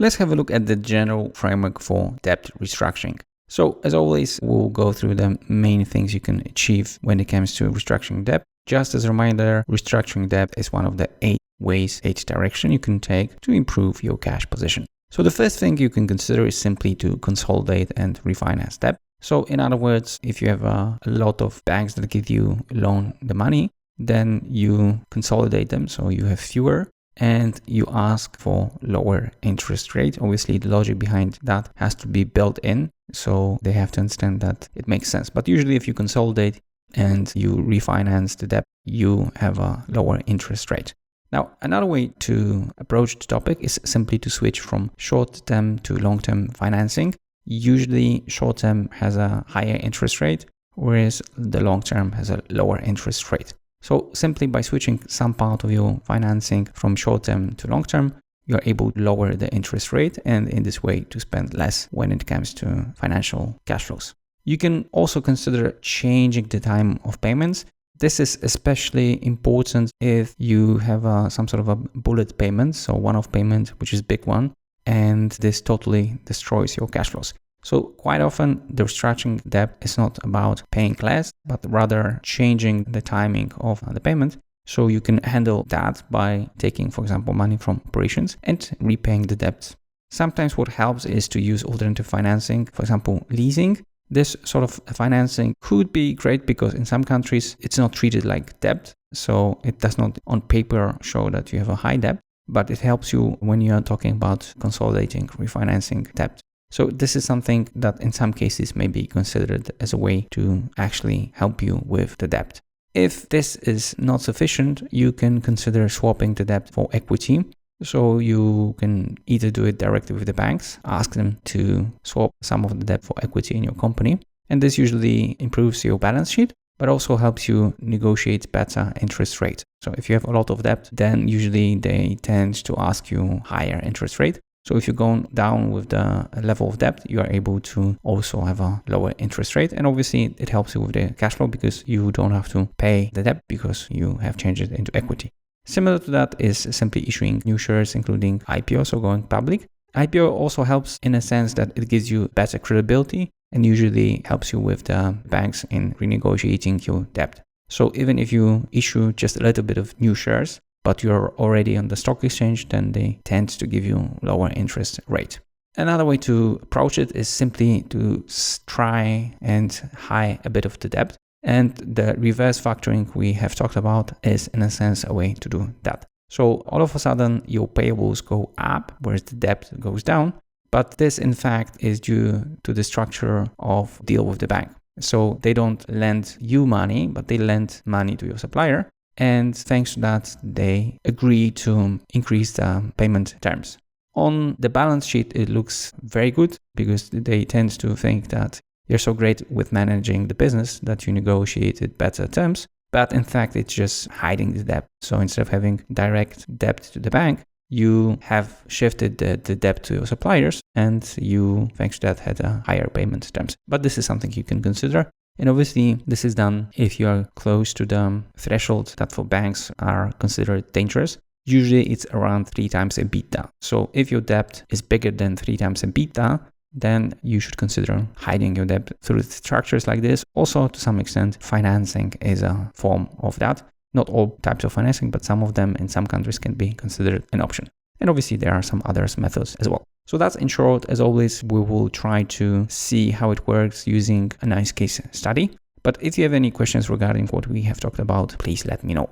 Let's have a look at the general framework for debt restructuring. So as always, we'll go through the main things you can achieve when it comes to restructuring debt. Just as a reminder, restructuring debt is one of the 8 ways, 8 directions you can take to improve your cash position. So the first thing you can consider is simply to consolidate and refinance debt. So in other words, if you have a lot of banks that give you loan the money, then you consolidate them so you have fewer and you ask for lower interest rate. Obviously, the logic behind that has to be built in, so they have to understand that it makes sense. But usually if you consolidate and you refinance the debt, you have a lower interest rate. Now, another way to approach the topic is simply to switch from short-term to long-term financing. Usually, short-term has a higher interest rate, whereas the long-term has a lower interest rate. So simply by switching some part of your financing from short-term to long-term, you're able to lower the interest rate and in this way to spend less when it comes to financial cash flows. You can also consider changing the time of payments. This is especially important if you have some sort of a bullet payment, so one-off payment, which is a big one, and this totally destroys your cash flows. So quite often the restructuring debt is not about paying less, but rather changing the timing of the payment. So you can handle that by taking, for example, money from operations and repaying the debt. Sometimes what helps is to use alternative financing, for example, leasing. This sort of financing could be great because in some countries it's not treated like debt. So it does not on paper show that you have a high debt, but it helps you when you are talking about consolidating, refinancing debt. So this is something that in some cases may be considered as a way to actually help you with the debt. If this is not sufficient, you can consider swapping the debt for equity. So you can either do it directly with the banks, ask them to swap some of the debt for equity in your company. And this usually improves your balance sheet, but also helps you negotiate better interest rate. So if you have a lot of debt, then usually they tend to ask you higher interest rate. So if you're going down with the level of debt, you are able to also have a lower interest rate. And obviously it helps you with the cash flow because you don't have to pay the debt because you have changed it into equity. Similar to that is simply issuing new shares, including IPO, so going public. IPO also helps in a sense that it gives you better credibility and usually helps you with the banks in renegotiating your debt. So even if you issue just a little bit of new shares, but you're already on the stock exchange, then they tend to give you lower interest rate. Another way to approach it is simply to try and hide a bit of the debt. And the reverse factoring we have talked about is in a sense a way to do that. So all of a sudden your payables go up, whereas the debt goes down. But this in fact is due to the structure of deal with the bank. So they don't lend you money, but they lend money to your supplier. And thanks to that, they agree to increase the payment terms. On the balance sheet, it looks very good because they tend to think that you're so great with managing the business that you negotiated better terms. But in fact, it's just hiding the debt. So instead of having direct debt to the bank, you have shifted the debt to your suppliers and you, thanks to that, had a higher payment terms. But this is something you can consider. And obviously, this is done if you are close to the threshold that for banks are considered dangerous. Usually, it's around 3 times EBITDA. So if your debt is bigger than 3 times EBITDA, then you should consider hiding your debt through structures like this. Also, to some extent, financing is a form of that. Not all types of financing, but some of them in some countries can be considered an option. And obviously, there are some other methods as well. So that's in short. As always, we will try to see how it works using a nice case study. But if you have any questions regarding what we have talked about, please let me know.